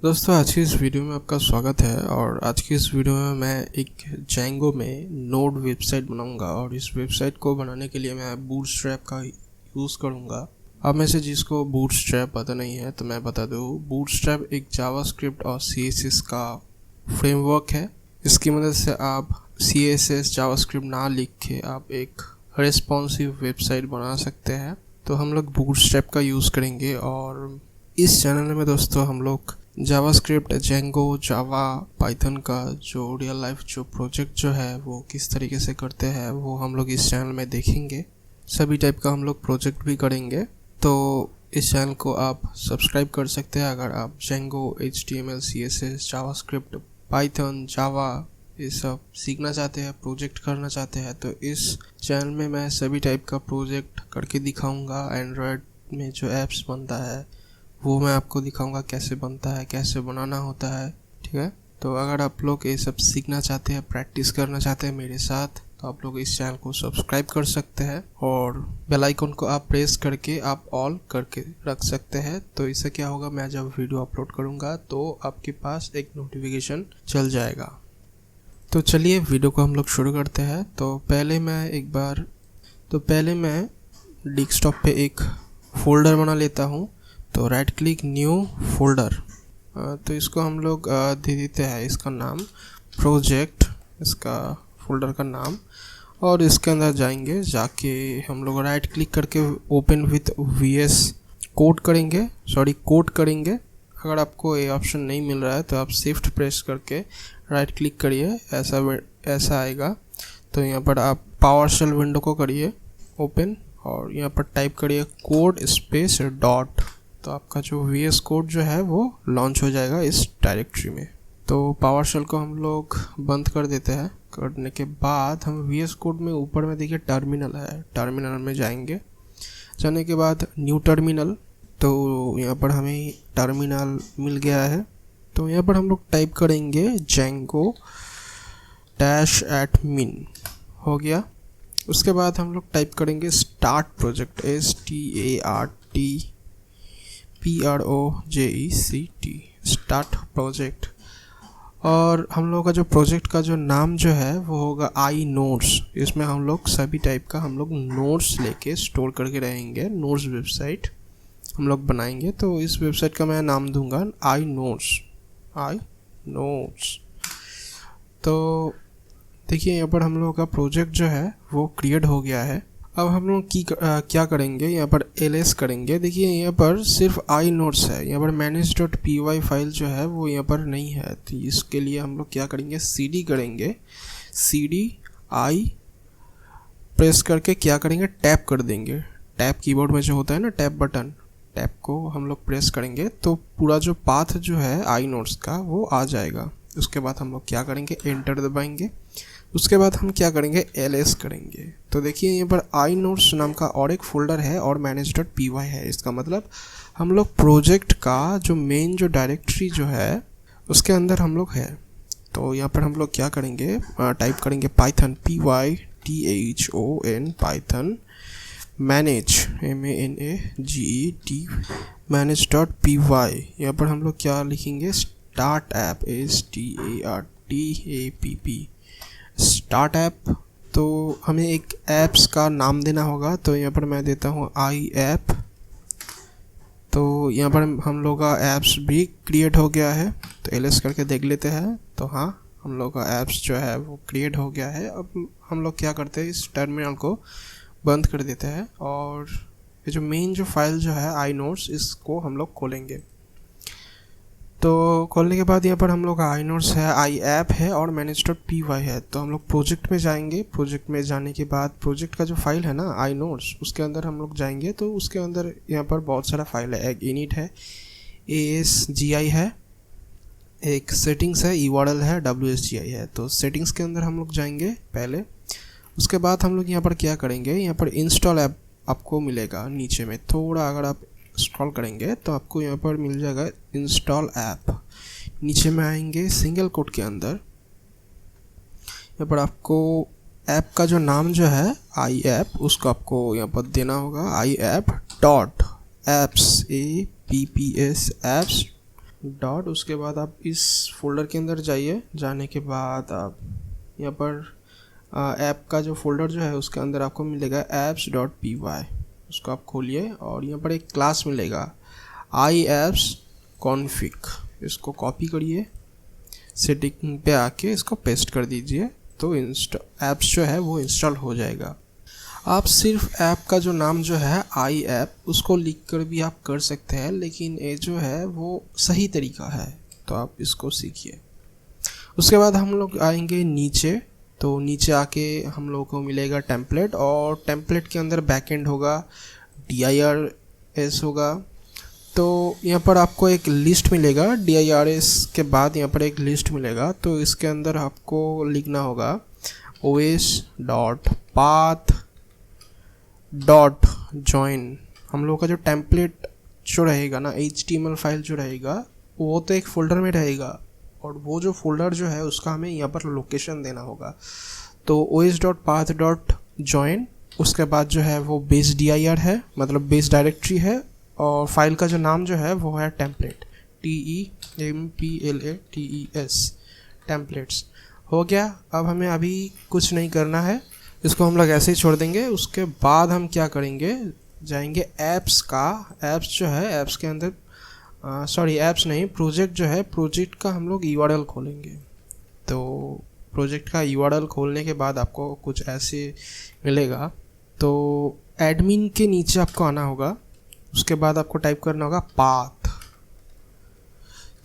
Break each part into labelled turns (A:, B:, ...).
A: दोस्तों, आज की इस वीडियो में आपका स्वागत है। और आज की इस वीडियो में मैं एक जेंगो में नोड वेबसाइट बनाऊंगा और इस वेबसाइट को बनाने के लिए मैं बूटस्ट्रैप का यूज़ करूंगा। अब में से जिसको बूटस्ट्रैप पता नहीं है तो मैं बता दूँ, बूटस्ट्रैप एक जावास्क्रिप्ट और CSS का फ्रेमवर्क है। इसकी मदद से आप CSS जावास्क्रिप्ट ना लिख के आप एक रिस्पॉन्सिव वेबसाइट बना सकते हैं। तो हम लोग बूटस्ट्रैप का यूज़ करेंगे और इस चैनल में दोस्तों हम लोग जावास्क्रिप्ट, जेंगो, जावा, पाइथन का जो रियल लाइफ जो प्रोजेक्ट जो है वो किस तरीके से करते हैं वो हम लोग इस चैनल में देखेंगे। सभी टाइप का हम लोग प्रोजेक्ट भी करेंगे। तो इस चैनल को आप सब्सक्राइब कर सकते हैं अगर आप Django, HTML, CSS, JavaScript, Python, Java ये सब सीखना चाहते हैं, प्रोजेक्ट करना चाहते हैं। तो इस चैनल में मैं सभी टाइप का प्रोजेक्ट करके दिखाऊंगा। एंड्रॉयड में जो ऐप्स बनता है वो मैं आपको दिखाऊंगा कैसे बनता है, कैसे बनाना होता है। ठीक है, तो अगर आप लोग ये सब सीखना चाहते हैं, प्रैक्टिस करना चाहते हैं मेरे साथ, तो आप लोग इस चैनल को सब्सक्राइब कर सकते हैं और बेल आइकन को आप प्रेस करके आप ऑल करके रख सकते हैं। तो इससे क्या होगा, मैं जब वीडियो अपलोड करूंगा तो आपके पास एक नोटिफिकेशन चल जाएगा। तो चलिए वीडियो को हम लोग शुरू करते हैं। तो पहले मैं डेस्कटॉप पे एक फोल्डर बना लेता हूँ। तो राइट क्लिक, न्यू फोल्डर। तो इसको हम लोग दे देते हैं इसका नाम प्रोजेक्ट, इसका फोल्डर का नाम। और इसके अंदर जाके हम लोग राइट क्लिक करके ओपन विथ VS कोड करेंगे। अगर आपको ये ऑप्शन नहीं मिल रहा है तो आप शिफ्ट प्रेस करके राइट क्लिक करिए, ऐसा आएगा। तो यहाँ पर आप पावरशेल विंडो को करिए ओपन और यहाँ पर टाइप करिए कोड स्पेस डॉट। तो आपका जो VS कोड जो है वो लॉन्च हो जाएगा इस डायरेक्टरी में। तो पावरशेल को हम लोग बंद कर देते हैं। करने के बाद हम VS कोड में ऊपर में देखिए टर्मिनल है, टर्मिनल में जाने के बाद न्यू टर्मिनल। तो यहाँ पर हमें टर्मिनल मिल गया है। तो यहाँ पर हम लोग टाइप करेंगे Django-admin, हो गया। उसके बाद हम लोग टाइप करेंगे start project, START start project. और हम लोग का जो प्रोजेक्ट का जो नाम जो है वो होगा iNodes। इसमें हम लोग सभी टाइप का हम लोग नोट्स लेके स्टोर करके रहेंगे। नोट्स वेबसाइट हम लोग बनाएंगे। तो इस वेबसाइट का मैं नाम दूंगा iNodes। तो देखिए यहाँ पर हम लोग का प्रोजेक्ट जो है वो क्रिएट हो गया है। अब हम लोग क्या करेंगे, यहाँ पर ls करेंगे। देखिए यहाँ पर सिर्फ iNodes है, यहाँ पर manage.py फाइल जो है वो यहाँ पर नहीं है। तो इसके लिए हम लोग क्या करेंगे, cd करेंगे। cd i प्रेस करके क्या करेंगे, टैप कर देंगे। टैप कीबोर्ड में जो होता है ना, टैप बटन, टैप को हम लोग प्रेस करेंगे तो पूरा जो पाथ जो है iNodes का वो आ जाएगा। उसके बाद हम लोग क्या करेंगे, एंटर दबाएंगे। उसके बाद हम क्या करेंगे, ls करेंगे। तो देखिए यहाँ पर iNodes नाम का और एक फोल्डर है और manage.py है। इसका मतलब हम लोग प्रोजेक्ट का जो मेन जो डायरेक्टरी जो है उसके अंदर हम लोग है। तो यहाँ पर हम लोग क्या करेंगे, टाइप करेंगे Python, PYTHON Python manage MANAGET manage.py। यहाँ पर हम लोग क्या लिखेंगे, start app, STARTAPP start app. तो हमें एक ऐप्स का नाम देना होगा। तो यहाँ पर मैं देता हूँ iApp। तो यहाँ पर हम लोग का ऐप्स भी क्रिएट हो गया है। तो ls करके देख लेते हैं। तो हाँ, हम लोग का ऐप्स जो है वो क्रिएट हो गया है। अब हम लोग क्या करते हैं, इस टर्मिनल को बंद कर देते हैं और ये जो मेन जो फाइल जो है iNodes, इसको हम लोग खोलेंगे। तो खोलने के बाद यहाँ पर हम लोग का iNodes है, iApp है और manage.py है। तो हम लोग प्रोजेक्ट में जाएंगे। प्रोजेक्ट में जाने के बाद प्रोजेक्ट का जो फाइल है ना iNodes, उसके अंदर हम लोग जाएंगे। तो उसके अंदर यहाँ पर बहुत सारा फाइल है। एक init है, ASGI है, एक सेटिंग्स है, URL है, WSGI है। तो सेटिंग्स के अंदर हम लोग जाएंगे पहले। उसके बाद हम लोग यहाँ पर क्या करेंगे, यहाँ पर इंस्टॉल ऐप आपको मिलेगा नीचे में। थोड़ा अगर आप स्क्रॉल करेंगे तो आपको यहाँ पर मिल जाएगा इंस्टॉल ऐप। नीचे में आएंगे सिंगल कोट के अंदर, यहाँ पर आपको ऐप का जो नाम जो है iApp, उसको आपको यहाँ पर देना होगा iApp.apps apps डॉट, उसके बाद आप इस फोल्डर के अंदर जाइए। जाने के बाद आप यहाँ पर ऐप का जो फोल्डर जो है उसके अंदर आपको मिलेगा apps.py, उसको आप खोलिए और यहाँ पर एक क्लास मिलेगा iappsconfig, इसको कॉपी करिए, सेटिंग पे आके इसको पेस्ट कर दीजिए, तो ऐप्स जो है वो इंस्टॉल हो जाएगा। आप सिर्फ ऐप का जो नाम जो है आई ऐप उसको लिख कर भी आप कर सकते हैं, लेकिन ये जो है वो सही तरीका है, तो आप इसको सीखिए। उसके बाद हम लोग आएंगे नीचे, तो नीचे आके हम लोगों को मिलेगा टेम्पलेट, और टेम्पलेट के अंदर बैकएंड होगा, DIRS होगा। तो यहाँ पर आपको एक लिस्ट मिलेगा, DIRS के बाद यहाँ पर एक लिस्ट मिलेगा, तो इसके अंदर आपको लिखना होगा os.path.join। हम लोग का जो टेम्पलेट जो रहेगा ना, HTML फाइल जो रहेगा वो तो एक फोल्डर में रहेगा, और वो जो फोल्डर जो है उसका हमें यहाँ पर लोकेशन देना होगा। तो os.path.join, उसके बाद जो है वो बेस dir है, मतलब बेस डायरेक्टरी है, और फाइल का जो नाम जो है वो है टेम्पलेट, TEMPLATES, टेम्पलेट्स हो गया। अब हमें अभी कुछ नहीं करना है, इसको हम लोग ऐसे ही छोड़ देंगे। उसके बाद हम क्या करेंगे, जाएंगे ऐप्स जो है ऐप्स के अंदर, ऐप्स नहीं, प्रोजेक्ट जो है, प्रोजेक्ट का हम लोग URL खोलेंगे। तो प्रोजेक्ट का URL खोलने के बाद आपको कुछ ऐसे मिलेगा। तो एडमिन के नीचे आपको आना होगा, उसके बाद आपको टाइप करना होगा पाथ।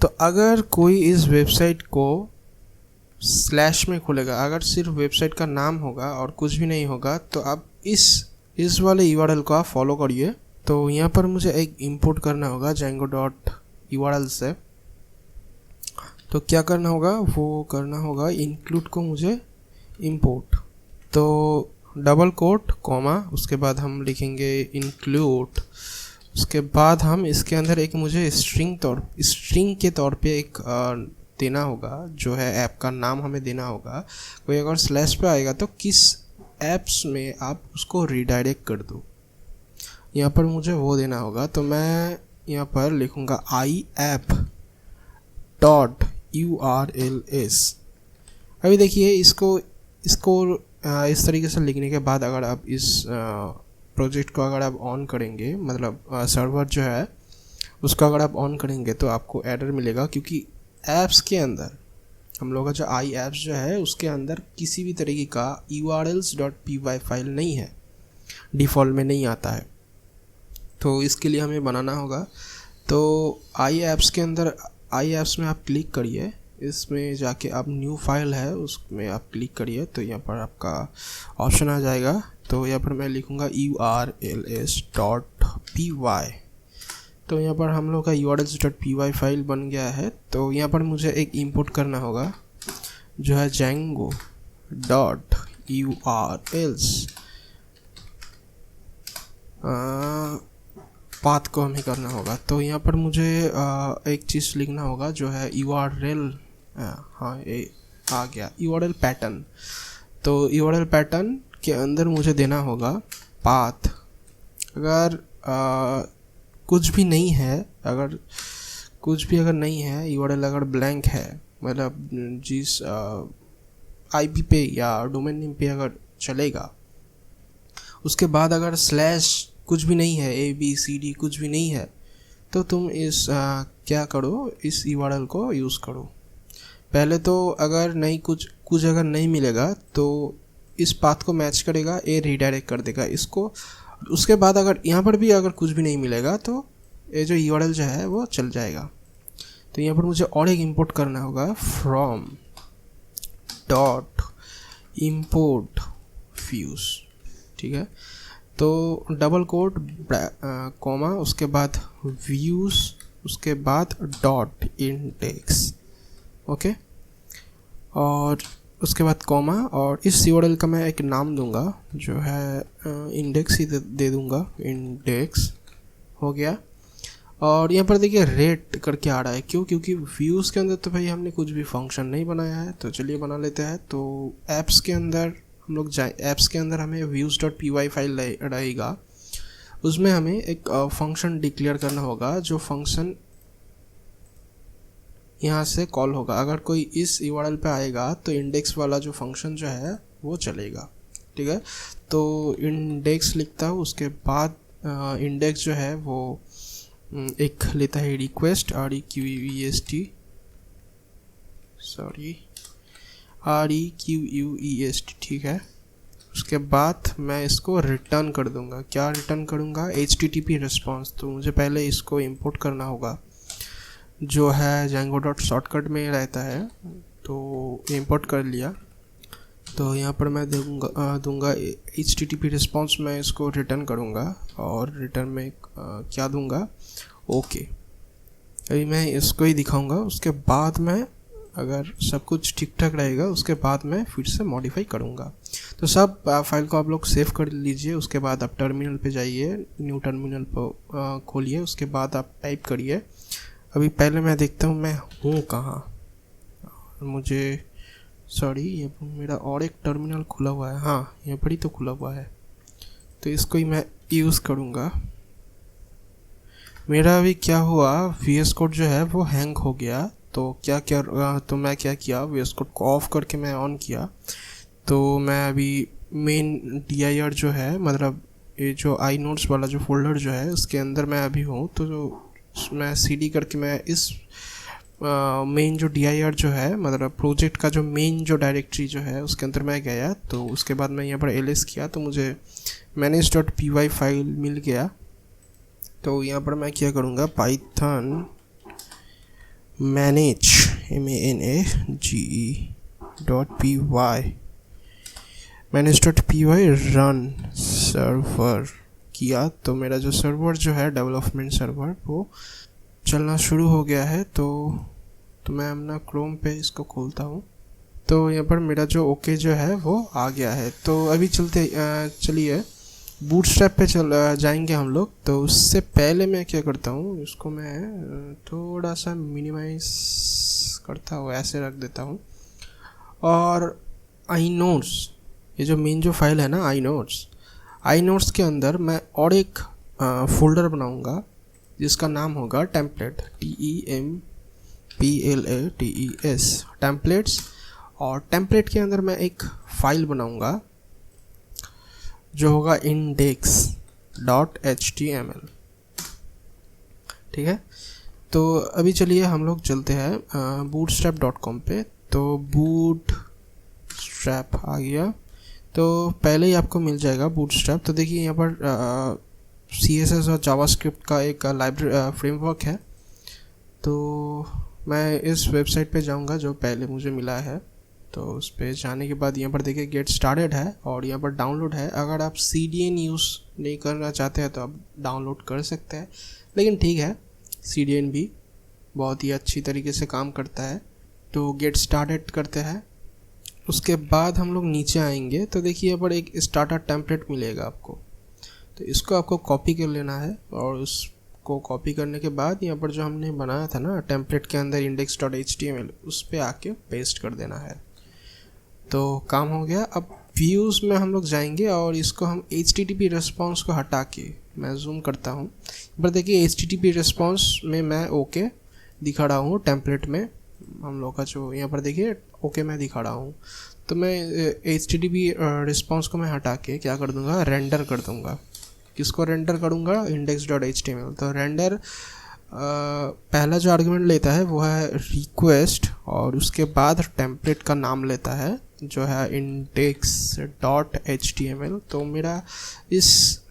A: तो अगर कोई इस वेबसाइट को स्लैश में खोलेगा, अगर सिर्फ वेबसाइट का नाम होगा और कुछ भी नहीं होगा, तो आप इस वाले URL को आप फॉलो करिए। तो यहाँ पर मुझे एक इंपोर्ट करना होगा django.url से। तो क्या करना होगा, वो करना होगा इंक्लूड को मुझे इंपोर्ट, तो डबल कोट कॉमा, उसके बाद हम लिखेंगे इंक्लूड, उसके बाद हम इसके अंदर एक मुझे स्ट्रिंग के तौर पे एक देना होगा, जो है ऐप का नाम हमें देना होगा। कोई अगर स्लैश पे आएगा तो किस ऐप्स में आप उसको रीडायरेक्ट कर दो, यहाँ पर मुझे वो देना होगा। तो मैं यहाँ पर लिखूँगा iApp.urls। अभी देखिए इसको इस तरीके से लिखने के बाद अगर आप इस प्रोजेक्ट को अगर आप ऑन करेंगे, मतलब सर्वर जो है उसको अगर आप ऑन करेंगे, तो आपको एरर मिलेगा, क्योंकि ऐप्स के अंदर हम लोग का जो आई ऐप्स जो है उसके अंदर किसी भी तरीके का urls.py फाइल नहीं है, डिफ़ॉल्ट में नहीं आता है। तो इसके लिए हमें बनाना होगा। तो आई ऐप्स के अंदर, आई ऐप्स में आप क्लिक करिए, इसमें जाके आप न्यू फाइल है उसमें आप क्लिक करिए, तो यहाँ पर आपका ऑप्शन आ जाएगा। तो यहाँ पर मैं लिखूँगा urls.py। तो यहाँ पर हम लोग का urls.py फाइल बन गया है। तो यहाँ पर मुझे एक इंपोर्ट करना होगा, जो है django.urls, पाथ को हमें करना होगा। तो यहाँ पर मुझे एक चीज़ लिखना होगा, जो है URL, हाँ ये आ गया, URL पैटर्न। तो URL पैटर्न के अंदर मुझे देना होगा पाथ। अगर कुछ भी नहीं है, अगर नहीं है, URL अगर ब्लैंक है, मतलब जिस IP पे या डोमेन नेम पे अगर चलेगा, उसके बाद अगर स्लैश कुछ भी नहीं है, ABCD कुछ भी नहीं है, तो तुम इस क्या करो, इस URL को यूज़ करो। पहले तो अगर नहीं कुछ अगर नहीं मिलेगा तो इस पाथ को मैच करेगा, ये रीडायरेक्ट कर देगा इसको। उसके बाद अगर यहाँ पर भी अगर कुछ भी नहीं मिलेगा तो ये जो URL जो है वो चल जाएगा। तो यहाँ पर मुझे और एक इंपोर्ट करना होगा, from.import views, ठीक है। तो डबल कोट कॉमा, उसके बाद व्यूज़, उसके बाद डॉट इंडेक्स, ओके, और उसके बाद कॉमा, और इस URL का मैं एक नाम दूंगा, जो है इंडेक्स ही दे दूंगा, इंडेक्स हो गया। और यहाँ पर देखिए रेट करके आ रहा है, क्यों? क्योंकि व्यूज़ के अंदर तो भाई हमने कुछ भी फंक्शन नहीं बनाया है, तो चलिए बना लेते हैं। तो ऐप्स के अंदर हम लोग ऐप्स के अंदर हमें views.py फाइल रहेगा, उसमें हमें एक फंक्शन डिक्लेयर करना होगा, जो फंक्शन यहाँ से कॉल होगा। अगर कोई इस URL पे आएगा तो इंडेक्स वाला जो फंक्शन जो है वो चलेगा, ठीक है। तो इंडेक्स लिखता हूँ, उसके बाद इंडेक्स जो है वो एक लेता है रिक्वेस्ट REQUEST, ठीक है। उसके बाद मैं इसको रिटर्न कर दूंगा। क्या रिटर्न करूंगा? HTTP response. तो मुझे पहले इसको इंपोर्ट करना होगा, जो है Django.shortcut में रहता है, तो इंपोर्ट कर लिया। तो यहाँ पर मैं दूंगा HTTP रिस्पॉन्स, मैं इसको रिटर्न करूँगा और रिटर्न में क्या दूंगा? ओके। अभी मैं इसको ही दिखाऊंगा, उसके बाद मैं अगर सब कुछ ठीक ठाक रहेगा उसके बाद मैं फिर से मॉडिफाई करूँगा। तो सब फाइल को आप लोग सेव कर लीजिए। उसके बाद आप टर्मिनल पे जाइए, न्यू टर्मिनल पर खोलिए, उसके बाद आप टाइप करिए। अभी पहले मैं देखता हूँ मैं हूँ कहाँ। मुझे ये मेरा और एक टर्मिनल खुला हुआ है, हाँ यहाँ पर ही तो खुला हुआ है, तो इसको ही मैं यूज़ करूँगा। मेरा अभी क्या हुआ, VS कोड जो है वो हैंग हो गया। तो मैं क्या किया, VS कोड को ऑफ करके मैं ऑन किया। तो मैं अभी मेन dir जो है, मतलब ये जो iNodes वाला जो फोल्डर जो है उसके अंदर मैं अभी हूँ। तो जो मैं cd करके मैं इस मेन जो dir जो है, मतलब प्रोजेक्ट का जो मेन जो डायरेक्टरी जो है उसके अंदर मैं गया। तो उसके बाद मैं यहाँ पर ls किया तो मुझे manage.py फाइल मिल गया। तो यहाँ पर मैं क्या करूँगा, python manage manage.py run server किया। तो मेरा जो सर्वर जो है डेवलपमेंट सर्वर वो चलना शुरू हो गया है। तो मैं अपना क्रोम पे इसको खोलता हूँ। तो यहाँ पर मेरा जो ओके जो है वो आ गया है। तो अभी चलिए बूटस्ट्रैप पे जाएंगे हम लोग। तो उससे पहले मैं क्या करता हूँ, इसको मैं थोड़ा सा मिनिमाइज करता हूँ, ऐसे रख देता हूँ। और iNodes, ये जो मेन जो फाइल है ना iNodes के अंदर मैं और एक फोल्डर बनाऊँगा जिसका नाम होगा टेम्पलेट, TEMPLATES टेम्पलेट्स। और टेम्पलेट के अंदर मैं एक फाइल बनाऊँगा जो होगा index.html, ठीक है। तो अभी चलिए हम लोग चलते हैं bootstrap.com पे। तो बूटस्ट्रैप आ गया, तो पहले ही आपको मिल जाएगा बूटस्ट्रैप। तो देखिए यहाँ पर CSS और जावास्क्रिप्ट का एक लाइब्रेरी फ्रेमवर्क है। तो मैं इस वेबसाइट पे जाऊँगा जो पहले मुझे मिला है। तो उस पर जाने के बाद यहाँ पर देखिए गेट स्टार्टेड है और यहाँ पर डाउनलोड है। अगर आप CDN यूज़ नहीं करना चाहते हैं तो आप डाउनलोड कर सकते हैं, लेकिन ठीक है, CDN भी बहुत ही अच्छी तरीके से काम करता है। तो गेट स्टार्टेड करते हैं, उसके बाद हम लोग नीचे आएंगे तो देखिए यहाँ पर एक स्टार्टर टेम्पलेट मिलेगा आपको। तो इसको आपको कॉपी कर लेना है और उसको कॉपी करने के बाद यहाँ पर जो हमने बनाया था ना टेम्पलेट के अंदर index.html, उस पर आके पेस्ट कर देना है। तो काम हो गया। अब व्यूज़ में हम लोग जाएंगे और इसको हम HTTP रिस्पॉन्स को हटा के मैं जूम करता हूँ। पर देखिए HTTP रिस्पॉन्स में मैं ओके दिखा रहा हूँ, टेम्पलेट में हम लोग का जो यहाँ पर देखिए ओके मैं दिखा रहा हूँ। तो मैं HTTP रिस्पॉन्स को मैं हटा के क्या कर दूँगा, रेंडर कर दूँगा। किसको रेंडर करूँगा? index.html। तो रेंडर पहला जो आर्गुमेंट लेता है वो है रिक्वेस्ट और उसके बाद टेम्पलेट का नाम लेता है जो है index.html। तो मेरा इस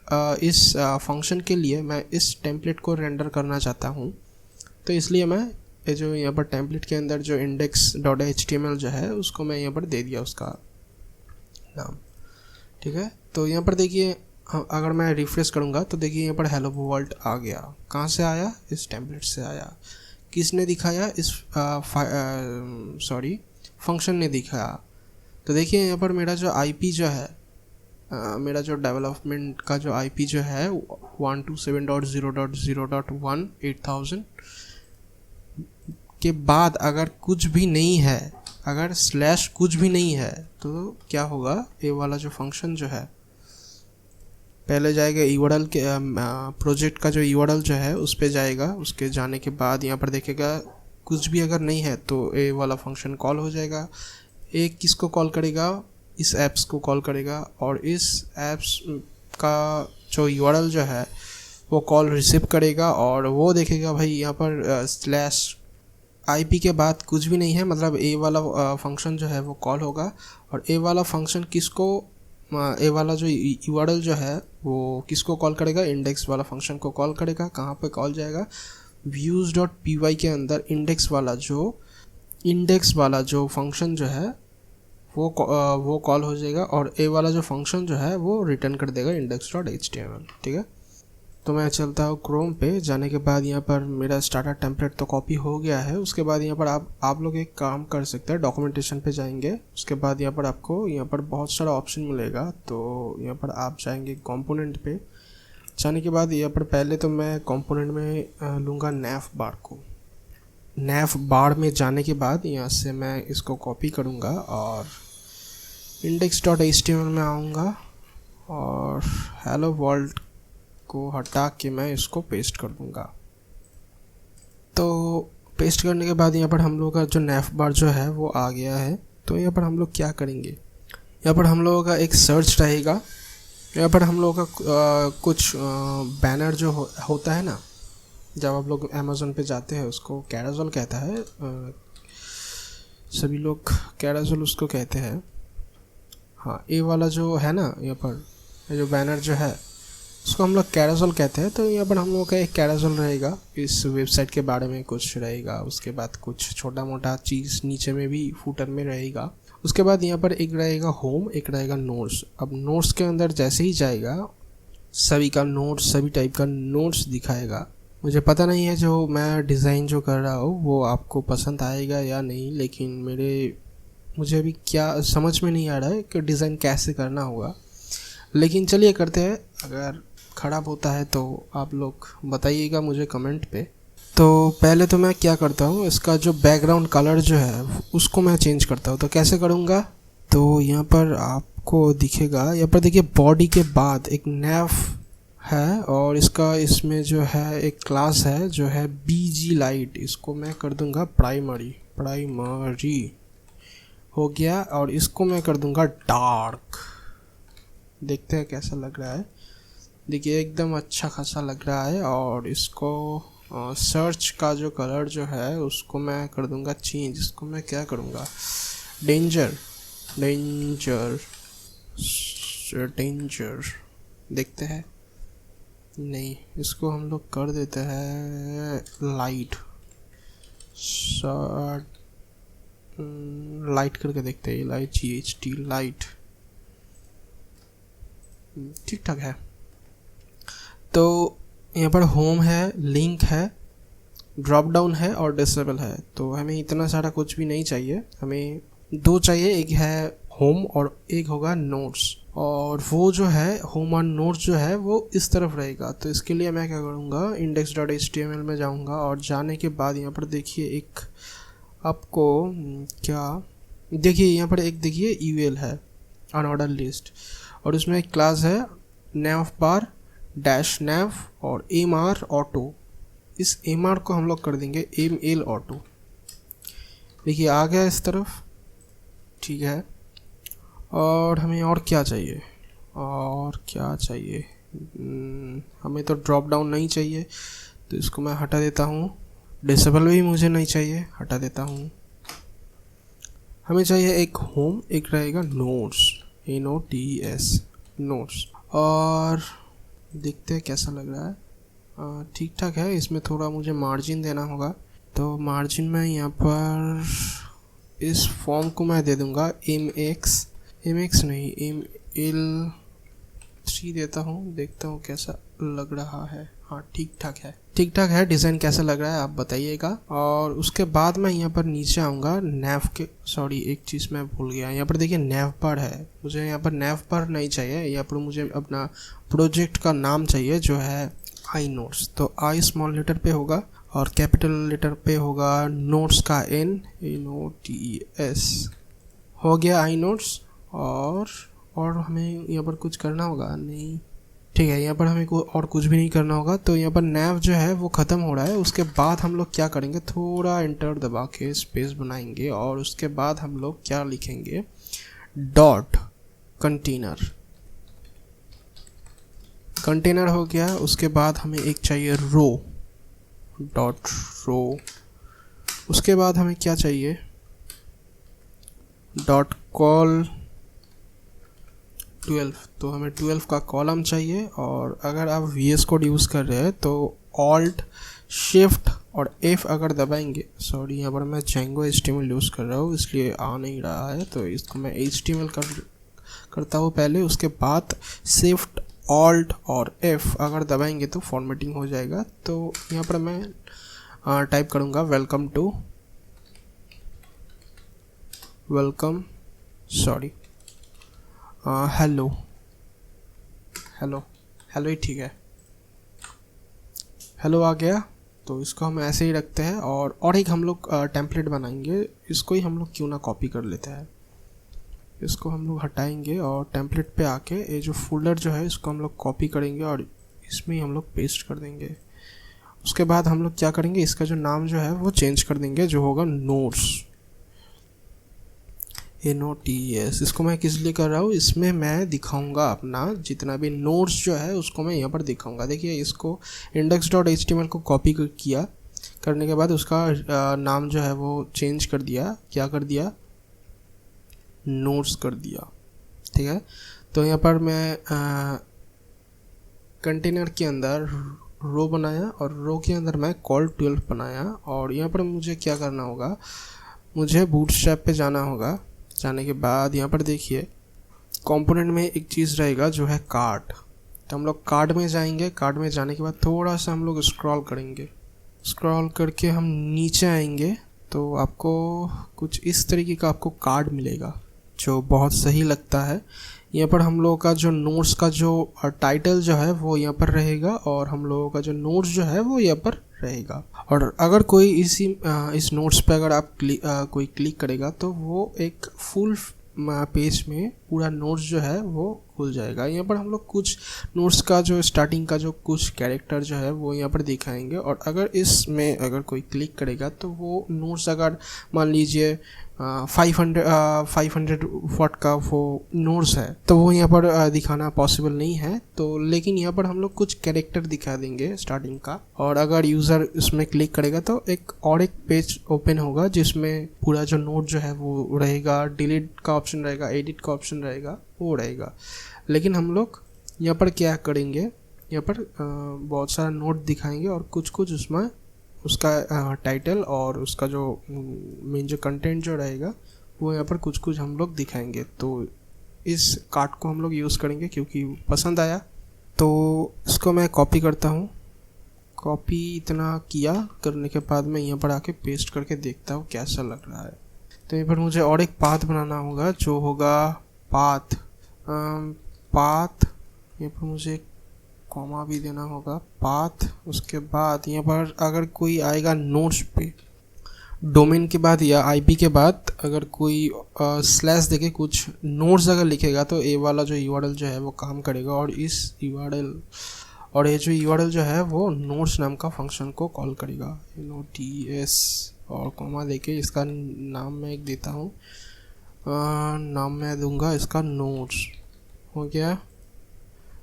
A: फंक्शन के लिए मैं इस टेम्पलेट को रेंडर करना चाहता हूँ। तो इसलिए मैं ये जो यहाँ पर टेम्पलेट के अंदर जो index.html जो है उसको मैं यहाँ पर दे दिया उसका नाम, ठीक है। तो यहाँ पर देखिए अगर मैं रिफ्रेश करूँगा तो देखिए यहाँ पर हेलो वर्ल्ड आ गया। कहाँ से आया? इस टेम्पलेट से आया। किसने दिखाया? इस फंक्शन ने दिखाया। तो देखिए यहाँ पर मेरा जो IP जो है, मेरा जो डेवलपमेंट का जो IP जो है 127.0.0.1 8000 के बाद अगर कुछ भी नहीं है, अगर स्लैश कुछ भी नहीं है तो क्या होगा, ये वाला जो फंक्शन जो है पहले जाएगा URL के प्रोजेक्ट का जो URL जो है उस पर जाएगा। उसके जाने के बाद यहाँ पर देखेगा कुछ भी अगर नहीं है तो ए वाला फंक्शन कॉल हो जाएगा। ए किसको कॉल करेगा, इस ऐप्स को कॉल करेगा और इस ऐप्स का जो यूआरएल जो है वो कॉल रिसीव करेगा और वो देखेगा भाई यहाँ पर स्लैश आईपी के बाद कुछ भी नहीं है, मतलब ए वाला फंक्शन जो है वो कॉल होगा। और ए वाला फंक्शन किसको, ए वाला जो यूआरएल जो है वो किसको कॉल करेगा, इंडेक्स वाला फंक्शन को कॉल करेगा। कहाँ पे कॉल जाएगा, views.py के अंदर इंडेक्स वाला जो फंक्शन जो है वो कॉल हो जाएगा और ए वाला जो फंक्शन जो है वो रिटर्न कर देगा index.html। ठीक है, तो मैं चलता हूँ क्रोम पे। जाने के बाद यहाँ पर मेरा स्टार्टर टेम्पलेट तो कॉपी हो गया है। उसके बाद यहाँ पर आप लोग एक काम कर सकते हैं, डॉक्यूमेंटेशन पे जाएंगे। उसके बाद यहाँ पर आपको यहाँ पर बहुत सारा ऑप्शन मिलेगा, तो यहाँ पर आप जाएंगे कंपोनेंट पे। जाने के बाद यहाँ पर पहले तो मैं कंपोनेंट में लूँगा नैव बार को। नैव बार में जाने के बाद यहाँ से मैं इसको कॉपी करूँगा और index.html में आऊँगा और हेलो वर्ल्ड को हटा के मैं इसको पेस्ट कर दूँगा। तो पेस्ट करने के बाद यहाँ पर हम लोग का जो नैव बार जो है वो आ गया है। तो यहाँ पर हम लोग क्या करेंगे, यहाँ पर हम लोगों का एक सर्च रहेगा। यहाँ पर हम लोगों का कुछ बैनर जो होता है ना, जब आप लोग अमेज़न पे जाते हैं उसको कैराजोल कहता है, सभी लोग कैराजोल उसको कहते हैं। हाँ, ये वाला जो है ना, यहाँ पर जो बैनर जो है उसको हम लोग कैराजोल कहते हैं। तो यहाँ पर हम लोग का एक कैराजोल रहेगा, इस वेबसाइट के बारे में कुछ रहेगा। उसके बाद कुछ छोटा मोटा चीज़ नीचे में भी फूटर में रहेगा। उसके बाद यहाँ पर एक रहेगा होम, एक रहेगा नोट्स। अब नोट्स के अंदर जैसे ही जाएगा सभी का नोट्स, सभी टाइप का नोट्स दिखाएगा। मुझे पता नहीं है जो मैं डिज़ाइन जो कर रहा हूँ वो आपको पसंद आएगा या नहीं, लेकिन मुझे अभी क्या समझ में नहीं आ रहा है कि डिज़ाइन कैसे करना होगा। लेकिन चलिए करते हैं, अगर ख़राब होता है तो आप लोग बताइएगा मुझे कमेंट पे। तो पहले तो मैं क्या करता हूँ, इसका जो बैकग्राउंड कलर जो है उसको मैं चेंज करता हूँ। तो कैसे करूँगा, तो यहाँ पर आपको दिखेगा, यहाँ पर देखिए बॉडी के बाद एक नैव है और इसमें जो है एक क्लास है जो है BG लाइट। इसको मैं कर दूँगा प्राइमरी हो गया और इसको मैं कर दूँगा डार्क। देखते हैं कैसा लग रहा है। देखिए एकदम अच्छा खासा लग रहा है। और इसको सर्च का जो कलर जो है उसको मैं कर दूंगा चेंज। इसको मैं क्या करूँगा, डेंजर। देखते हैं, नहीं इसको हम लोग कर देते हैं लाइट करके देखते हैं। लाइट GHT लाइट ठीक ठाक है। तो यहाँ पर होम है, लिंक है, ड्रॉप डाउन है और डिसेबल है। तो हमें इतना सारा कुछ भी नहीं चाहिए, हमें दो चाहिए, एक है होम और एक होगा नोट्स। और वो जो है होम और नोट्स जो है वो इस तरफ रहेगा। तो इसके लिए मैं क्या करूँगा, index.html में जाऊँगा और जाने के बाद यहाँ पर देखिए एक आपको क्या देखिए, यहाँ पर एक देखिए UL है, अनऑर्डर लिस्ट, और उसमें एक क्लास है navbar -nav और mr auto। इस mr को हम लोग कर देंगे ml auto। देखिए आ गया इस तरफ, ठीक है। और हमें और क्या चाहिए, हमें तो ड्रॉप डाउन नहीं चाहिए, तो इसको मैं हटा देता हूँ। डिसेबल भी मुझे नहीं चाहिए, हटा देता हूँ। हमें चाहिए एक होम, एक रहेगा नोट्स, NOTES नोट्स। और देखते हैं कैसा लग रहा है, ठीक ठाक है। इसमें थोड़ा मुझे मार्जिन देना होगा, तो मार्जिन में यहाँ पर इस फॉर्म को मैं दे दूँगा MX नहीं ML3 देता हूँ। देखता हूँ कैसा लग रहा है। हाँ ठीक ठाक है। डिज़ाइन कैसा लग रहा है आप बताइएगा। और उसके बाद मैं यहाँ पर नीचे आऊँगा एक चीज़ मैं भूल गया। यहाँ पर देखिए नैव बार है, मुझे यहाँ पर नैव बार नहीं चाहिए। यहाँ पर मुझे अपना प्रोजेक्ट का नाम चाहिए जो है iNotes। तो I स्मॉल लेटर पे होगा और कैपिटल लेटर पे होगा नोट्स का NOTES। हो गया iNotes। और हमें यहाँ पर कुछ करना होगा नहीं, ठीक है, यहाँ पर हमें और कुछ भी नहीं करना होगा। तो यहाँ पर nav जो है वो ख़त्म हो रहा है। उसके बाद हम लोग क्या करेंगे, थोड़ा इंटर दबा के स्पेस बनाएंगे और उसके बाद हम लोग क्या लिखेंगे, डॉट कंटेनर। कंटेनर हो गया। उसके बाद हमें एक चाहिए रो, डॉट रो। उसके बाद हमें क्या चाहिए, डॉट कॉल 12। तो हमें 12 का कॉलम चाहिए। और अगर आप VS कोड यूज़ कर रहे हैं तो ऑल्ट शिफ्ट और F अगर दबाएंगे, सॉरी यहाँ पर मैं Django HTML यूज़ कर रहा हूँ इसलिए आ नहीं रहा है, तो इसको मैं HTML करता हूँ पहले। उसके बाद शिफ्ट ऑल्ट और F अगर दबाएंगे तो फॉर्मेटिंग हो जाएगा। तो यहाँ पर मैं टाइप करूँगा हेलो ही ठीक है, हेलो आ गया। तो इसको हम ऐसे ही रखते हैं। और एक हम लोग टेम्पलेट बनाएंगे, इसको ही हम लोग क्यों ना कॉपी कर लेते हैं। इसको हम लोग हटाएंगे और टेम्पलेट पे आके ये जो फोल्डर जो है इसको हम लोग कॉपी करेंगे और इसमें ही हम लोग पेस्ट कर देंगे। उसके बाद हम लोग क्या करेंगे, इसका जो नाम जो है वो चेंज कर देंगे, जो होगा नोट्स, NOTES। इसको मैं किस लिए कर रहा हूँ, इसमें मैं दिखाऊंगा अपना जितना भी नोट्स जो है उसको मैं यहाँ पर दिखाऊंगा। देखिए इसको index.html को कॉपी किया, करने के बाद उसका नाम जो है वो चेंज कर दिया, क्या कर दिया, नोट्स कर दिया। ठीक है, तो यहाँ पर मैं कंटेनर के अंदर रो बनाया और रो के अंदर मैं कॉल 12 बनाया। और यहाँ पर मुझे क्या करना होगा, मुझे बूटस्ट्रैप पे जाना होगा। जाने के बाद यहाँ पर देखिए कंपोनेंट में एक चीज़ रहेगा जो है कार्ड। तो हम लोग कार्ड में जाएंगे। कार्ड में जाने के बाद थोड़ा सा हम लोग स्क्रॉल करेंगे, स्क्रॉल करके हम नीचे आएंगे तो आपको कुछ इस तरीके का आपको कार्ड मिलेगा जो बहुत सही लगता है। यहाँ पर हम लोगों का जो नोट्स का जो टाइटल जो है वो यहाँ पर रहेगा और हम लोगों का जो नोट्स जो है वो यहाँ पर रहेगा। और अगर कोई इस नोट्स पे अगर आप कोई क्लिक करेगा तो वो एक फुल पेज में पूरा नोट्स जो है वो खुल जाएगा। यहाँ पर हम लोग कुछ नोट्स का जो स्टार्टिंग का जो कुछ कैरेक्टर जो है वो यहाँ पर दिखाएंगे। और अगर इसमें अगर कोई क्लिक करेगा तो वो नोट्स अगर मान लीजिए 500 वाट का वो नोट्स है तो वो यहाँ पर दिखाना पॉसिबल नहीं है। तो लेकिन यहाँ पर हम लोग कुछ कैरेक्टर दिखा देंगे स्टार्टिंग का। और अगर यूज़र इसमें क्लिक करेगा तो एक पेज ओपन होगा जिसमें पूरा जो नोट जो है वो रहेगा, डिलीट का ऑप्शन रहेगा, एडिट का ऑप्शन रहेगा, वो रहेगा। लेकिन हम लोग यहाँ पर क्या करेंगे, यहाँ पर बहुत सारा नोट दिखाएंगे और कुछ उसमें उसका टाइटल और उसका जो मेन जो कंटेंट जो रहेगा वो यहाँ पर कुछ हम लोग दिखाएंगे। तो इस कार्ड को हम लोग यूज़ करेंगे क्योंकि पसंद आया। तो इसको मैं कॉपी करता हूँ। कॉपी इतना किया करने के बाद मैं यहाँ पर आके पेस्ट करके देखता हूँ कैसा लग रहा है। तो यहाँ पर मुझे और एक पाथ बनाना होगा जो होगा पाथ। यहाँ पर मुझे कॉमा भी देना होगा, पाथ। उसके बाद यहाँ पर अगर कोई आएगा नोट्स पे, डोमेन के बाद या IP के बाद अगर कोई स्लैश देके कुछ नोट्स अगर लिखेगा तो ये वाला जो URL जो है वो काम करेगा। और इस URL और ये जो URL जो है वो नोट्स नाम का फंक्शन को कॉल करेगा, NOTES। और कॉमा देके इसका नाम मैं एक देता हूँ, नाम मैं दूंगा इसका नोट्स। हो गया।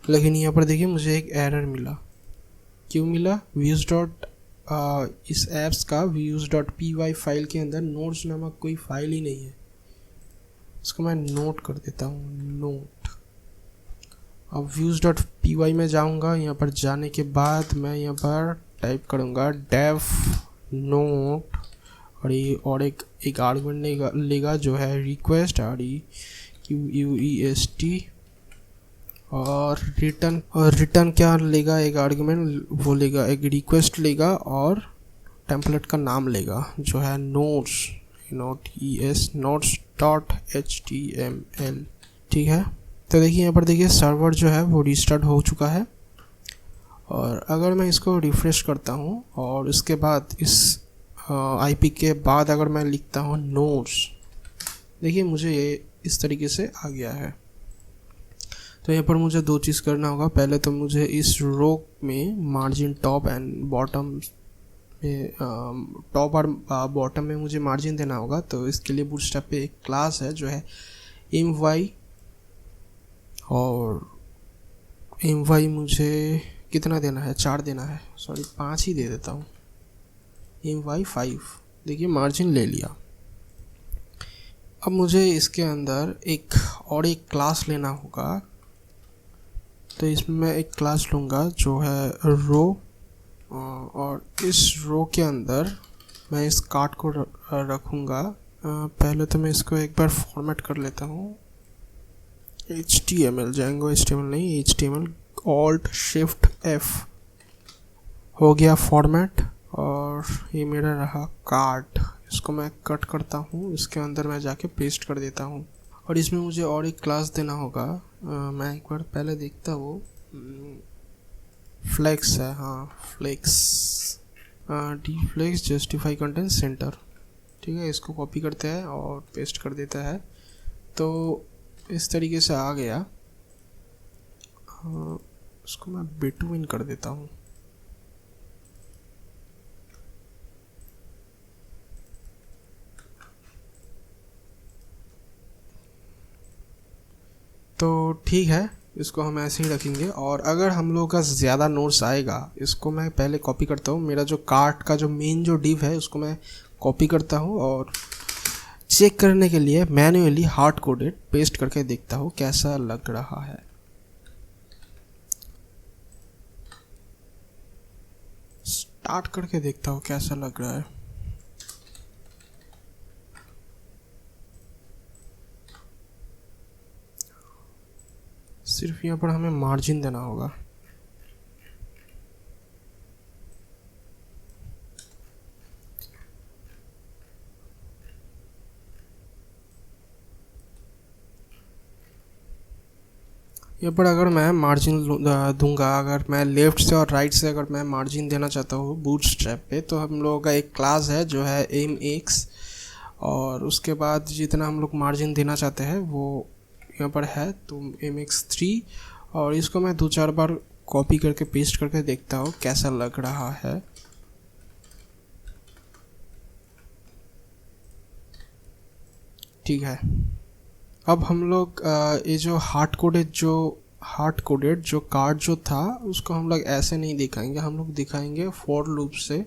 A: लेकिन यहाँ पर देखिए मुझे एक एरर मिला। क्यों मिला? इस ऐप्स का views.py फाइल के अंदर नोट्स नामक कोई फाइल ही नहीं है। इसको मैं नोट कर देता हूँ, नोट। अब views.py में जाऊँगा। यहाँ पर जाने के बाद मैं यहाँ पर टाइप करूँगा डेफ नोट और एक आर्गुमेंट लेगा जो है रिक्वेस्ट REQUEST। और रिटर्न क्या लेगा, एक आर्गुमेंट वो लेगा, एक रिक्वेस्ट लेगा और टेम्पलेट का नाम लेगा जो है NOTES notes.html। ठीक है। तो देखिए यहाँ पर देखिए सर्वर जो है वो रिस्टार्ट हो चुका है। और अगर मैं इसको रिफ्रेश करता हूँ और उसके बाद इस IP के बाद अगर मैं लिखता हूँ नोट्स, देखिए मुझे ये इस तरीके से आ गया है। तो यहाँ पर मुझे दो चीज़ करना होगा। पहले तो मुझे इस रो में मार्जिन टॉप एंड बॉटम में टॉप और बॉटम में मुझे मार्जिन देना होगा। तो इसके लिए बूटस्ट्रैप पे एक क्लास है जो है my, और my मुझे कितना देना है, 4 देना है, सॉरी 5 ही दे देता हूँ। my 5, देखिए मार्जिन ले लिया। अब मुझे इसके अंदर एक क्लास लेना होगा। तो इसमें मैं एक क्लास लूँगा जो है रो, और इस रो के अंदर मैं इस कार्ड को रखूँगा। पहले तो मैं इसको एक बार फॉर्मेट कर लेता हूँ। HTML, Django HTML नहीं, HTML Alt+Shift+F हो गया फॉर्मेट। और ये मेरा रहा कार्ड, इसको मैं कट करता हूँ, इसके अंदर मैं जाके पेस्ट कर देता हूँ। और इसमें मुझे और एक क्लास देना होगा। मैं एक बार पहले देखता हूँ, फ्लेक्स है, हाँ flex, dflex justify content center. ठीक है, इसको कॉपी करते हैं और पेस्ट कर देता है। तो इस तरीके से आ गया। इसको मैं बिटवीन कर देता हूँ। तो ठीक है, इसको हम ऐसे ही रखेंगे। और अगर हम लोग का ज़्यादा नोट्स आएगा, इसको मैं पहले कॉपी करता हूँ। मेरा जो कार्ट का जो मेन जो डिव है उसको मैं कॉपी करता हूँ, और चेक करने के लिए मैन्युअली हार्ड कोडेड पेस्ट करके देखता हूँ कैसा लग रहा है। स्टार्ट करके देखता हूँ कैसा लग रहा है। सिर्फ यहाँ पर हमें मार्जिन देना होगा। यहाँ पर अगर मैं मार्जिन दूंगा, अगर मैं लेफ़्ट से और राइट से अगर मैं मार्जिन देना चाहता हूँ बूटस्ट्रैप पे, तो हम लोगों का एक क्लास है जो है mx, और उसके बाद जितना हम लोग मार्जिन देना चाहते हैं वो यहाँ पर है, तो mx3। और इसको मैं 2-4 बार कॉपी करके पेस्ट करके देखता हूँ कैसा लग रहा है। ठीक है, अब हम लोग ये जो हार्ड कोडेड जो कार्ड जो था उसको हम लोग ऐसे नहीं दिखाएंगे, हम लोग दिखाएंगे फॉर लूप से।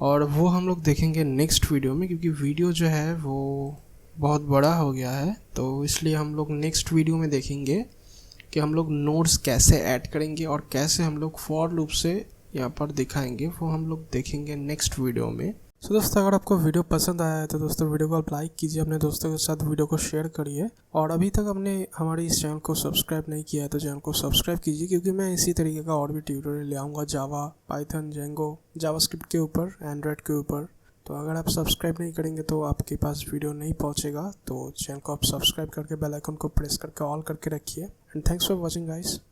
A: और वो हम लोग देखेंगे नेक्स्ट वीडियो में, क्योंकि वीडियो जो है वो बहुत बड़ा हो गया है। तो इसलिए हम लोग नेक्स्ट वीडियो में देखेंगे कि हम लोग नोड्स कैसे ऐड करेंगे और कैसे हम लोग फॉर लूप से यहाँ पर दिखाएंगे, वो हम लोग देखेंगे नेक्स्ट वीडियो में। तो दोस्तों, अगर आपको वीडियो पसंद आया है तो दोस्तों वीडियो को आप लाइक कीजिए, अपने दोस्तों के साथ वीडियो को शेयर करिए। और अभी तक आपने हमारे इस चैनल को सब्सक्राइब नहीं किया है तो चैनल को सब्सक्राइब कीजिए, क्योंकि मैं इसी तरीके का और भी ट्यूटोरियल ले आऊँगा जावा, पाइथन, जेंगो, जावास्क्रिप्ट के ऊपर, एंड्रॉयड के ऊपर। तो अगर आप सब्सक्राइब नहीं करेंगे तो आपके पास वीडियो नहीं पहुँचेगा। तो चैनल को आप सब्सक्राइब करके बेल आइकन को प्रेस करके ऑल करके रखिए। And thanks for watching guys.